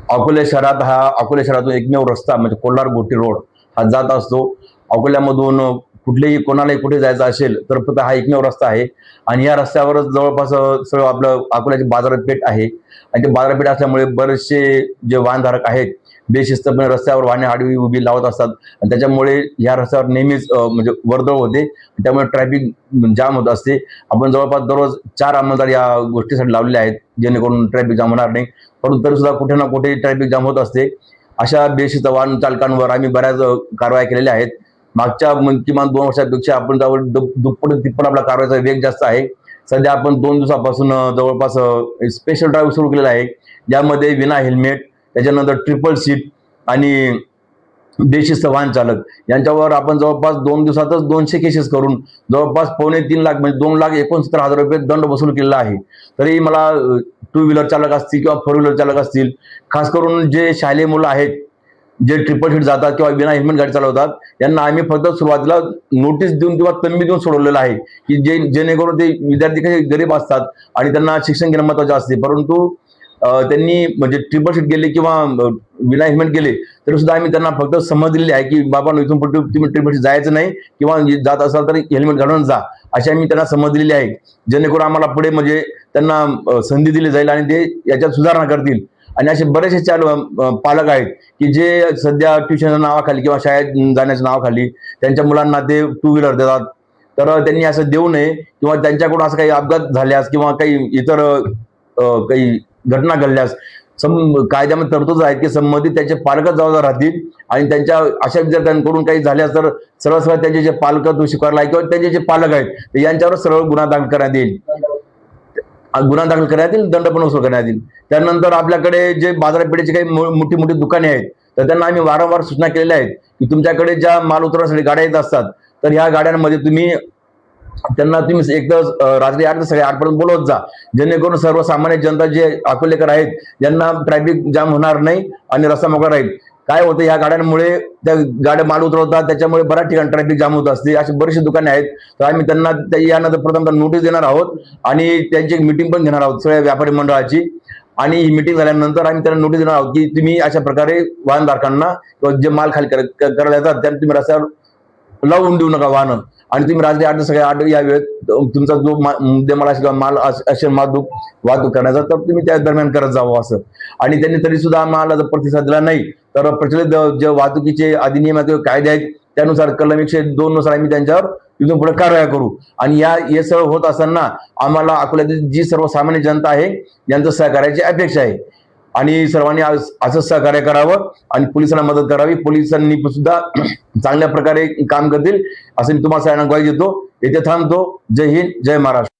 अकोले शहरात अकोले शहरातून एकमेव रस्ता म्हणजे कोल्हार गोटी रोड हा जात असतो. अकोल्यामधून कुठलेही कोणालाही कुठे जायचं असेल तर फक्त हा एकमेव रस्ता आहे आणि या रस्त्यावरच जवळपास सगळं आपलं अकोल्याची बाजारपेठ आहे आणि ते बाजारपेठ असल्यामुळे बरेचसे जे वाहनधारक आहेत बेशिस्तपणे रस्त्यावर वाहने आडवी उभी लावत असतात आणि त्याच्यामुळे या रस्त्यावर नेहमीच म्हणजे वर्दळ होते. त्यामुळे ट्रॅफिक जाम होत असते. आपण जवळपास दररोज 4 अंमलदार या गोष्टीसाठी लावलेले आहेत जेणेकरून ट्रॅफिक जाम होणार नाही. परंतु तरी सुद्धा कुठे ना कुठे ट्रॅफिक जाम होत असते. अशा बेशिस्त वाहन चालकांवर आम्ही बऱ्याच कारवाया केलेल्या आहेत. मागच्या किमान 2 वर्षापेक्षा आपण जवळ दुप्पट तिप्पट आपला कारवाईचा वेग जास्त आहे. सध्या आपण 2 दिवसापासून जवळपास स्पेशल ड्राईव्ह सुरू केलेला आहे, ज्यामध्ये विना हेल्मेट, त्याच्यानंतर ट्रिपल सीट आणि बेशिस्त वाहन चालक यांच्यावर आपण जवळपास 2 दिवसातच 200 केसेस करून जवळपास 2.25 लाख म्हणजे 2,69,000 रुपये दंड वसूल केलेला आहे. तरी मला टू व्हीलर चालक असतील किंवा फोर व्हीलर चालक असतील, खास करून जे शालेय मुलं आहेत, जे ट्रिपल सीट जातात किंवा विना हेल्मेट गाडी चालवतात, यांना आम्ही फक्त सुरुवातीला नोटीस देऊन किंवा तंबी देऊन सोडवलेलं आहे की जेणेकरून ते विद्यार्थी काही गरीब असतात आणि त्यांना शिक्षण घेणं महत्त्वाचे असते. परंतु त्यांनी म्हणजे ट्रिपल सीट गेले किंवा विना हेल्मेट गेले तरी सुद्धा आम्ही त्यांना फक्त समज दिलेली आहे की बाबा इथून पुढे तुम्ही ट्रिपल सीट जायचं नाही किंवा जात असाल तर हेल्मेट घालून जा, अशी आम्ही त्यांना समज दिलेली आहे. जेणेकरून आम्हाला पुढे म्हणजे त्यांना संधी दिली जाईल आणि ते याच्यात सुधारणा करतील. आणि असे बरेचसे पालक आहेत की जे सध्या ट्युशनच्या नावाखाली किंवा शाळेत जाण्याच्या नावाखाली त्यांच्या मुलांना ते टू व्हीलर देतात. तर त्यांनी असं देऊ नये किंवा त्यांच्याकडून असं काही अपघात झाल्यास किंवा काही इतर काही घटना घडल्यास कायद्यामध्ये तरतूद आहेत की संबंधित त्याचे पालकच जबाबदार राहतील आणि त्यांच्या अशा विद्यार्थ्यांकडून काही झाल्यास तर सरळ सरळ त्यांचे जे पालकत्व स्वीकारला आहे किंवा त्यांचे जे पालक आहेत यांच्यावर सरळ गुन्हा दाखल करण्यात येईल. दंड पण वसूल करण्यात येईल. त्यानंतर आपल्याकडे जे बाजारपेठेची काही मोठी मोठी दुकाने आहेत तर त्यांना आम्ही वारंवार सूचना केलेल्या आहेत की तुमच्याकडे ज्या माल उतरवण्यासाठी गाड्या येत असतात तर ह्या गाड्यांमध्ये तुम्ही एकतर रात्री 8 ते 8:30 पर्यंत बोलवत जा, जेणेकरून सर्वसामान्य जनता जे अकोलेकर आहेत यांना ट्रॅफिक जाम होणार नाही आणि रस्ता मोकळा राहील. काय होतं या गाड्यांमुळे त्या गाड्या माल उतरवतात, त्याच्यामुळे बऱ्याच ठिकाणी ट्रॅफिक जाम होत असते. अशी बरीचशी दुकाने आहेत तर आम्ही त्यांना यानंतर प्रथम नोटीस देणार आहोत आणि त्यांची एक मीटिंग पण घेणार आहोत सगळ्या व्यापारी मंडळाची. आणि ही मीटिंग झाल्यानंतर आम्ही त्यांना नोटीस देणार आहोत की तुम्ही अशा प्रकारे वाहनधारकांना किंवा जे माल खाली करायला येतात त्यांना तुम्ही रस्त्यावर लावून देऊ नका वाहनं आणि तुम्ही रात्री 8 ते 8:30 या वेळेत तुमचा जो मुद्देमाल असेल किंवा माल असेल वाहतूक करण्याचा तर तुम्ही त्या दरम्यान करत जावं असं. आणि त्यांनी तरी सुद्धा आम्हाला जर प्रतिसाद दिला नाही तर प्रचलित जे वाहतुकीचे अधिनियम किंवा कायदे आहेत त्यानुसार कलम 102 नुसार आम्ही त्यांच्यावर इथून पुढे कारवाया करू. आणि हे सगळं होत असताना आम्हाला अकोल्यातील जी सर्वसामान्य जनता आहे यांचं सहकार्याची अपेक्षा आहे आणि सर्वांनी असंच सहकार्य करावं आणि पोलिसांना मदत करावी. पोलिसांनी सुद्धा चांगल्या प्रकारे काम करतील असं मी तुम्हाला सगळ्यांना ग्वाही देतो. येथे थांबतो. जय हिंद, जय महाराष्ट्र.